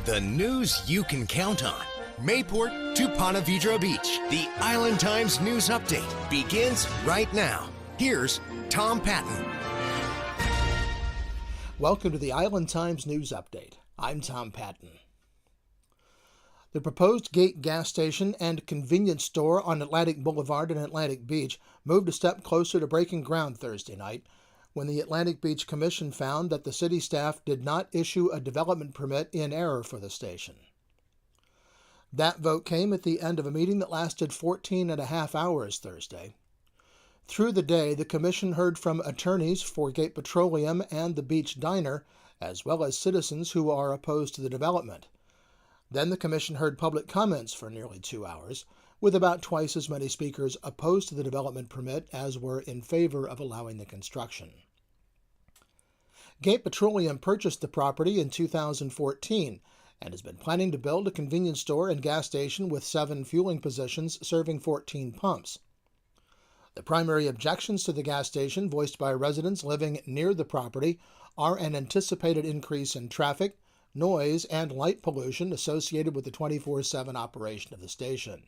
The news you can count on. Mayport to Ponte Vedra Beach. The Island Times News Update begins right now. Here's Tom Patton. Welcome to the Island Times News Update. I'm Tom Patton. The proposed Gate gas station and convenience store on Atlantic Boulevard in Atlantic Beach moved a step closer to breaking ground Thursday night when the Atlantic Beach Commission found that the city staff did not issue a development permit in error for the station. That vote came at the end of a meeting that lasted 14 and a half hours Thursday. Through the day, the Commission heard from attorneys for Gate Petroleum and the Beach Diner, as well as citizens who are opposed to the development. Then the Commission heard public comments for nearly 2 hours, with about twice as many speakers opposed to the development permit as were in favor of allowing the construction. Gate Petroleum purchased the property in 2014 and has been planning to build a convenience store and gas station with 7 fueling positions serving 14 pumps. The primary objections to the gas station voiced by residents living near the property are an anticipated increase in traffic, noise, and light pollution associated with the 24/7 operation of the station.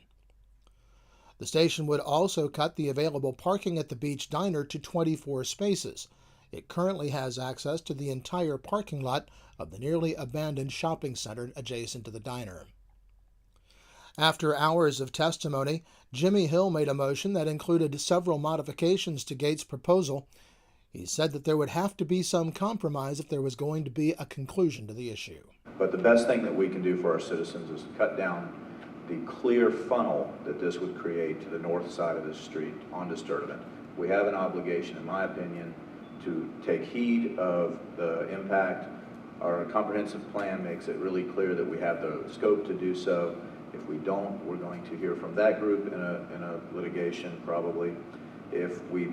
The station would also cut the available parking at the Beach Diner to 24 spaces. It currently has access to the entire parking lot of the nearly abandoned shopping center adjacent to the diner. After hours of testimony, Jimmy Hill made a motion that included several modifications to Gates' proposal. He said that there would have to be some compromise if there was going to be a conclusion to the issue. But the best thing that we can do for our citizens is cut down the clear funnel that this would create to the north side of the street onto Sturtevant. We have an obligation, in my opinion, to take heed of the impact. Our comprehensive plan makes it really clear that we have the scope to do so. If we don't, we're going to hear from that group in a litigation probably. If we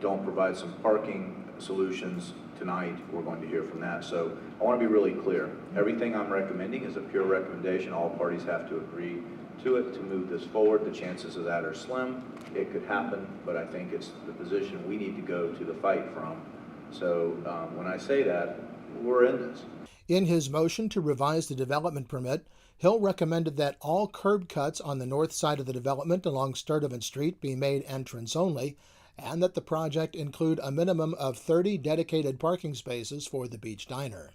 don't provide some parking solutions tonight, we're going to hear from that. So I want to be really clear. Everything I'm recommending is a pure recommendation. All parties have to agree to it to move this forward. The chances of that are slim. It could happen, but I think it's the position we need to go to the fight from. So when I say that, we're in this. In his motion to revise the development permit, Hill recommended that all curb cuts on the north side of the development along Sturtevant Street be made entrance only, and that the project include a minimum of 30 dedicated parking spaces for the Beach Diner.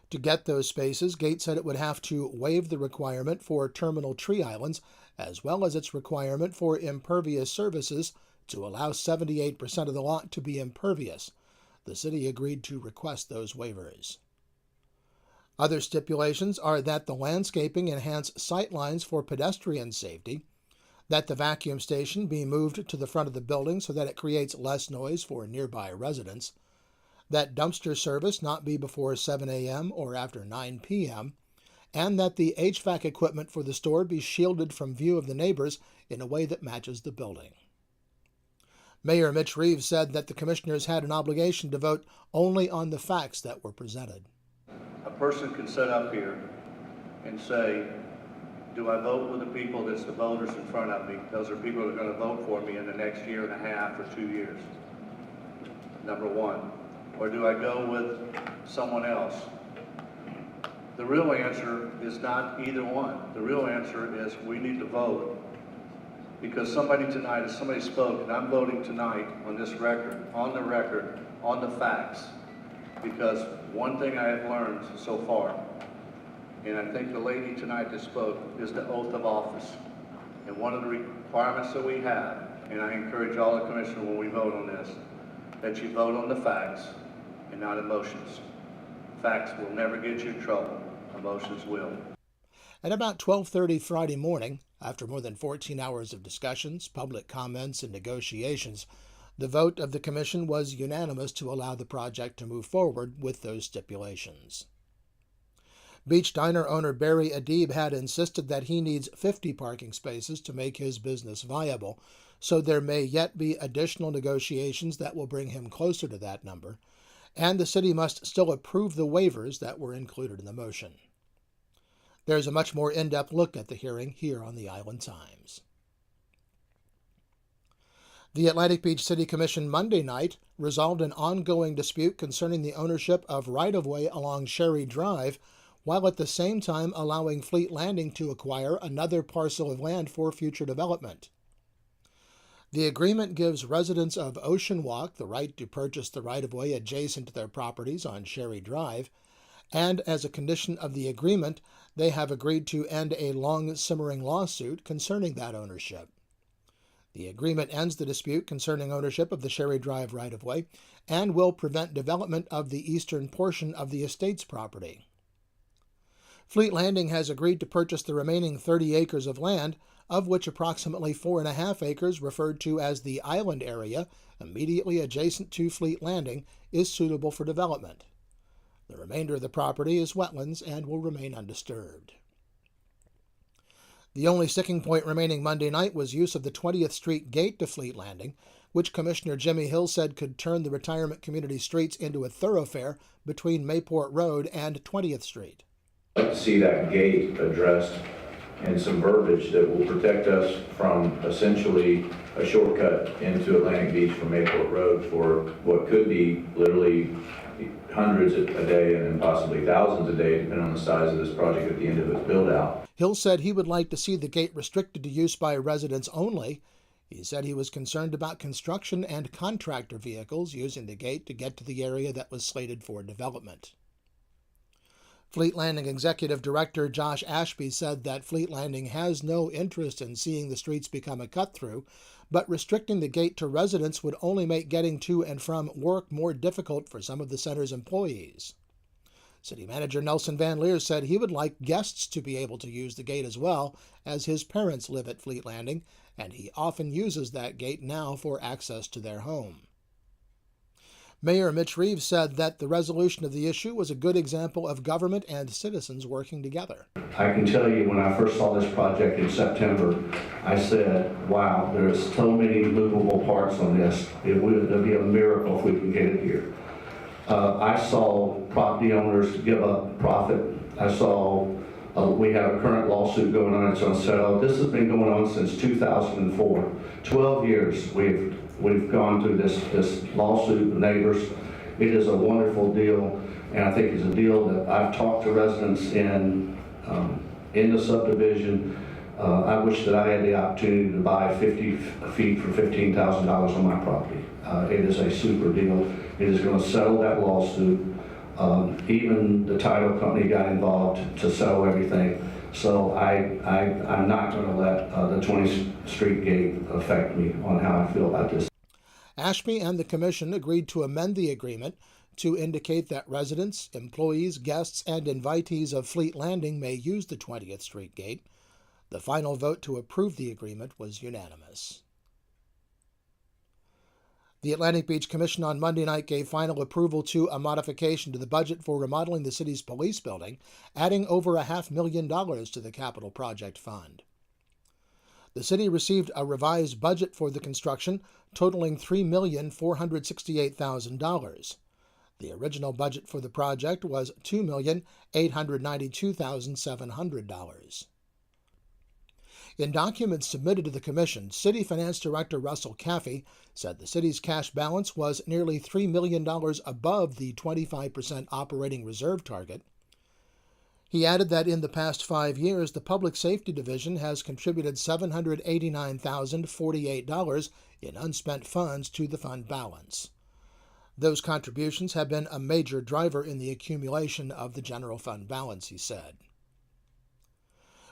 To get those spaces, Gates said it would have to waive the requirement for terminal tree islands, as well as its requirement for impervious surfaces to allow 78% of the lot to be impervious. The city agreed to request those waivers. Other stipulations are that the landscaping enhance sightlines for pedestrian safety, that the vacuum station be moved to the front of the building so that it creates less noise for nearby residents, that dumpster service not be before 7 a.m. or after 9 p.m., and that the HVAC equipment for the store be shielded from view of the neighbors in a way that matches the building. Mayor Mitch Reeves said that the commissioners had an obligation to vote only on the facts that were presented. A person can sit up here and say, do I vote with the people that's the voters in front of me? Those are people that are going to vote for me in the next year and a half or 2 years, number one. Or do I go with someone else? The real answer is not either one. The real answer is we need to vote. Because somebody tonight, if somebody spoke, and I'm voting tonight on this record, on the facts. Because one thing I have learned so far, and I think the lady tonight that spoke, is the oath of office. And one of the requirements that we have, and I encourage all the commissioners when we vote on this, that you vote on the facts and not emotions. Facts will never get you in trouble. Emotions will. At about 12:30 Friday morning, after more than 14 hours of discussions, public comments, and negotiations, the vote of the commission was unanimous to allow the project to move forward with those stipulations. Beach Diner owner Barry Adib had insisted that he needs 50 parking spaces to make his business viable, so there may yet be additional negotiations that will bring him closer to that number, and the city must still approve the waivers that were included in the motion. There's a much more in-depth look at the hearing here on the Island Times. The Atlantic Beach City Commission Monday night resolved an ongoing dispute concerning the ownership of right-of-way along Sherry Drive, while at the same time allowing Fleet Landing to acquire another parcel of land for future development. The agreement gives residents of Ocean Walk the right to purchase the right-of-way adjacent to their properties on Sherry Drive, and as a condition of the agreement, they have agreed to end a long-simmering lawsuit concerning that ownership. The agreement ends the dispute concerning ownership of the Sherry Drive right-of-way and will prevent development of the eastern portion of the estate's property. Fleet Landing has agreed to purchase the remaining 30 acres of land, of which approximately 4.5 acres, referred to as the island area, immediately adjacent to Fleet Landing, is suitable for development. The remainder of the property is wetlands and will remain undisturbed. The only sticking point remaining Monday night was use of the 20th Street gate to Fleet Landing, which Commissioner Jimmy Hill said could turn the retirement community streets into a thoroughfare between Mayport Road and 20th Street. I'd like to see that gate addressed and some verbiage that will protect us from essentially a shortcut into Atlantic Beach from Mayport Road for what could be literally hundreds a day and then possibly thousands a day, depending on the size of this project at the end of its build-out. Hill said he would like to see the gate restricted to use by residents only. He said he was concerned about construction and contractor vehicles using the gate to get to the area that was slated for development. Fleet Landing Executive Director Josh Ashby said that Fleet Landing has no interest in seeing the streets become a cut-through, but restricting the gate to residents would only make getting to and from work more difficult for some of the center's employees. City Manager Nelson Van Leer said he would like guests to be able to use the gate as well, as his parents live at Fleet Landing, and he often uses that gate now for access to their home. Mayor Mitch Reeves said that the resolution of the issue was a good example of government and citizens working together. I can tell you when I first saw this project in September, I said, wow, there's so many movable parts on this. It'll be a miracle if we can get it here. I saw property owners give up profit. I saw we have a current lawsuit going on. It's on settle. This has been going on since 2004. 12 years we've gone through this lawsuit with neighbors. It is a wonderful deal, and I think it's a deal that I've talked to residents in the subdivision. I wish that I had the opportunity to buy 50 feet for $15,000 on my property. It is a super deal. It is going to settle that lawsuit. Even the title company got involved to settle everything. So I'm not going to let the 20th Street gate affect me on how I feel about this. Ashby and the Commission agreed to amend the agreement to indicate that residents, employees, guests, and invitees of Fleet Landing may use the 20th Street gate. The final vote to approve the agreement was unanimous. The Atlantic Beach Commission on Monday night gave final approval to a modification to the budget for remodeling the city's police building, adding over $500,000 to the capital project fund. The city received a revised budget for the construction, totaling $3,468,000. The original budget for the project was $2,892,700. In documents submitted to the Commission, City Finance Director Russell Caffey said the city's cash balance was nearly $3 million above the 25% operating reserve target. He added that in the past 5 years, the Public Safety Division has contributed $789,048 in unspent funds to the fund balance. Those contributions have been a major driver in the accumulation of the general fund balance, he said.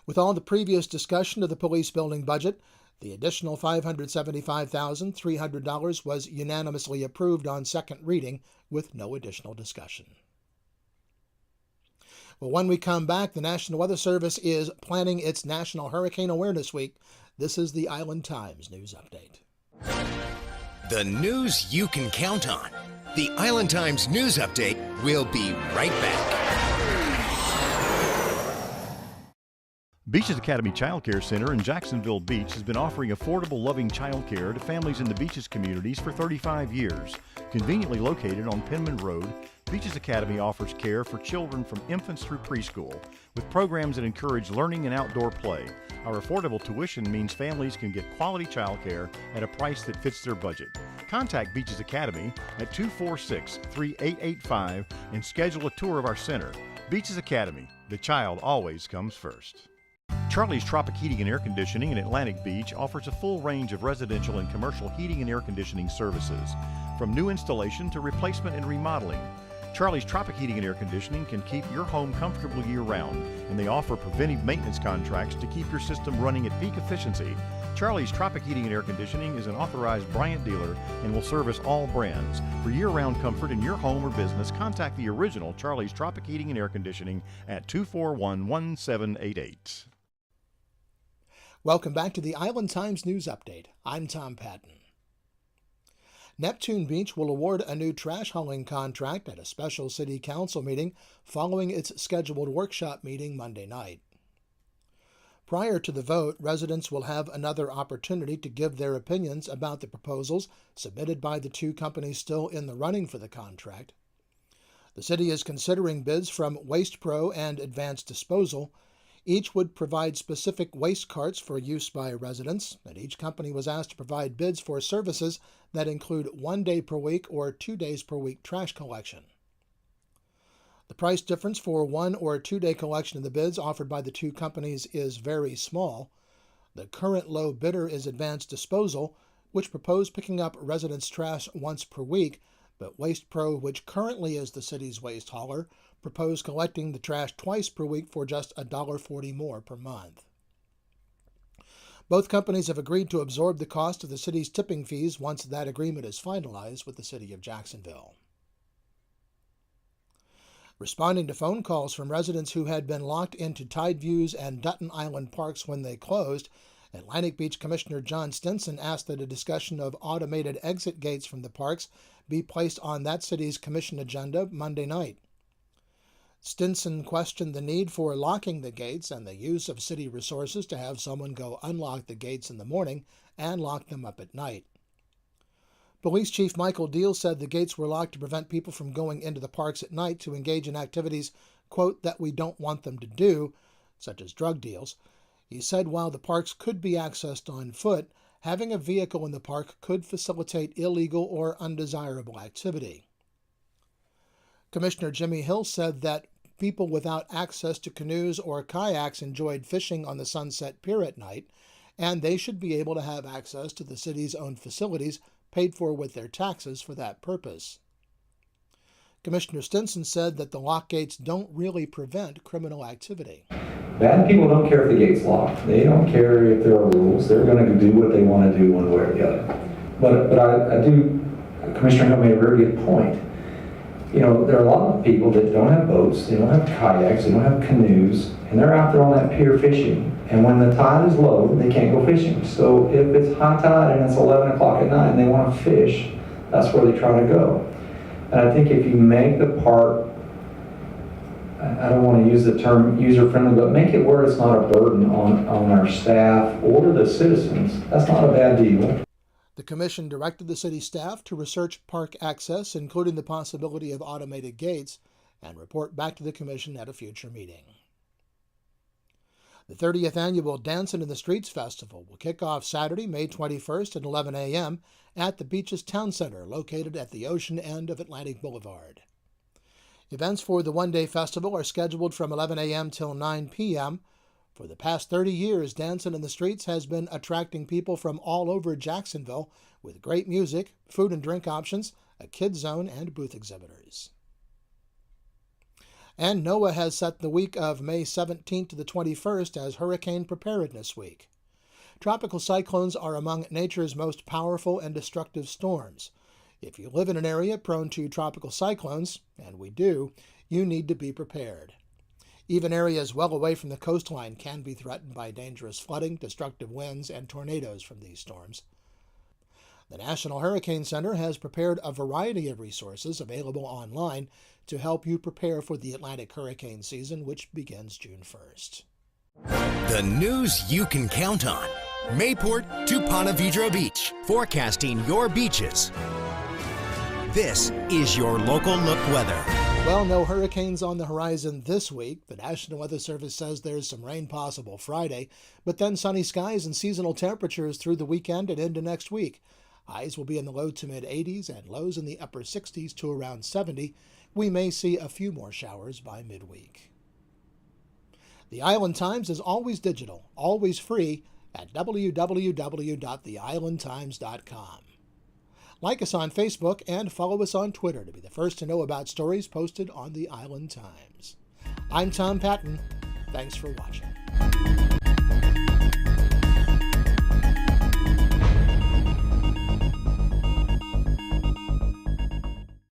With all the previous discussion of the police building budget, the additional $575,300 was unanimously approved on second reading with no additional discussion. Well, when we come back, the National Weather Service is planning its National Hurricane Awareness Week. This is the Island Times News Update. The news you can count on. The Island Times News Update will be right back. Beaches Academy Child Care Center in Jacksonville Beach has been offering affordable, loving child care to families in the Beaches communities for 35 years. Conveniently located on Penman Road, Beaches Academy offers care for children from infants through preschool, with programs that encourage learning and outdoor play. Our affordable tuition means families can get quality child care at a price that fits their budget. Contact Beaches Academy at 246-3885 and schedule a tour of our center. Beaches Academy, the child always comes first. Charlie's Tropic Heating and Air Conditioning in Atlantic Beach offers a full range of residential and commercial heating and air conditioning services, from new installation to replacement and remodeling. Charlie's Tropic Heating and Air Conditioning can keep your home comfortable year-round, and they offer preventive maintenance contracts to keep your system running at peak efficiency. Charlie's Tropic Heating and Air Conditioning is an authorized Bryant dealer and will service all brands. For year-round comfort in your home or business, contact the original Charlie's Tropic Heating and Air Conditioning at 241-1788. Welcome back to the Island Times News Update. I'm Tom Patton. Neptune Beach will award a new trash hauling contract at a special city council meeting following its scheduled workshop meeting Monday night. Prior to the vote, residents will have another opportunity to give their opinions about the proposals submitted by the two companies still in the running for the contract. The city is considering bids from Waste Pro and Advanced Disposal. Each would provide specific waste carts for use by residents, and each company was asked to provide bids for services that include 1 day per week or 2 days per week trash collection. The price difference for 1 or 2 day collection of the bids offered by the two companies is very small. The current low bidder is Advanced Disposal, which proposed picking up residents' trash once per week, but Waste Pro, which currently is the city's waste hauler, proposed collecting the trash twice per week for just $1.40 more per month. Both companies have agreed to absorb the cost of the city's tipping fees once that agreement is finalized with the city of Jacksonville. Responding to phone calls from residents who had been locked into Tideviews and Dutton Island parks when they closed, Atlantic Beach Commissioner John Stinson asked that a discussion of automated exit gates from the parks be placed on that city's commission agenda Monday night. Stinson questioned the need for locking the gates and the use of city resources to have someone go unlock the gates in the morning and lock them up at night. Police Chief Michael Deal said the gates were locked to prevent people from going into the parks at night to engage in activities, quote, that we don't want them to do, such as drug deals. He said while the parks could be accessed on foot, having a vehicle in the park could facilitate illegal or undesirable activity. Commissioner Jimmy Hill said that people without access to canoes or kayaks enjoyed fishing on the Sunset Pier at night, and they should be able to have access to the city's own facilities paid for with their taxes for that purpose. Commissioner Stinson said that the lock gates don't really prevent criminal activity. Bad people don't care if the gate's locked. They don't care if there are rules. They're going to do what they want to do one way or the other. But I do, Commissioner Hill made a very good point. You know, there are a lot of people that don't have boats, they don't have kayaks, they don't have canoes, and they're out there on that pier fishing. And when the tide is low, they can't go fishing. So if it's high tide and it's 11 o'clock at night and they want to fish, that's where they try to go. And I think if you make the park, I don't want to use the term user-friendly, but make it where it's not a burden on our staff or the citizens, that's not a bad deal. The commission directed the city staff to research park access, including the possibility of automated gates, and report back to the commission at a future meeting. The 30th Annual Dancin' in the Streets Festival will kick off Saturday, May 21st at 11 a.m. at the Beaches Town Center, located at the ocean end of Atlantic Boulevard. Events for the one-day festival are scheduled from 11 a.m. till 9 p.m. For the past 30 years, Dancin' in the Streets has been attracting people from all over Jacksonville with great music, food and drink options, a kids zone, and booth exhibitors. And NOAA has set the week of May 17th to the 21st as Hurricane Preparedness Week. Tropical cyclones are among nature's most powerful and destructive storms. If you live in an area prone to tropical cyclones, and we do, you need to be prepared. Even areas well away from the coastline can be threatened by dangerous flooding, destructive winds, and tornadoes from these storms. The National Hurricane Center has prepared a variety of resources available online to help you prepare for the Atlantic hurricane season, which begins June 1st. The news you can count on. Mayport to Ponte Vedra Beach, forecasting your beaches. This is your local look weather. Well, no hurricanes on the horizon this week. The National Weather Service says there's some rain possible Friday, but then sunny skies and seasonal temperatures through the weekend and into next week. Highs will be in the low to mid 80s and lows in the upper 60s to around 70, We may see a few more showers by midweek. The Island Times is always digital, always free at www.theislandtimes.com. Like us on Facebook and follow us on Twitter to be the first to know about stories posted on the Island Times. I'm Tom Patton. Thanks for watching.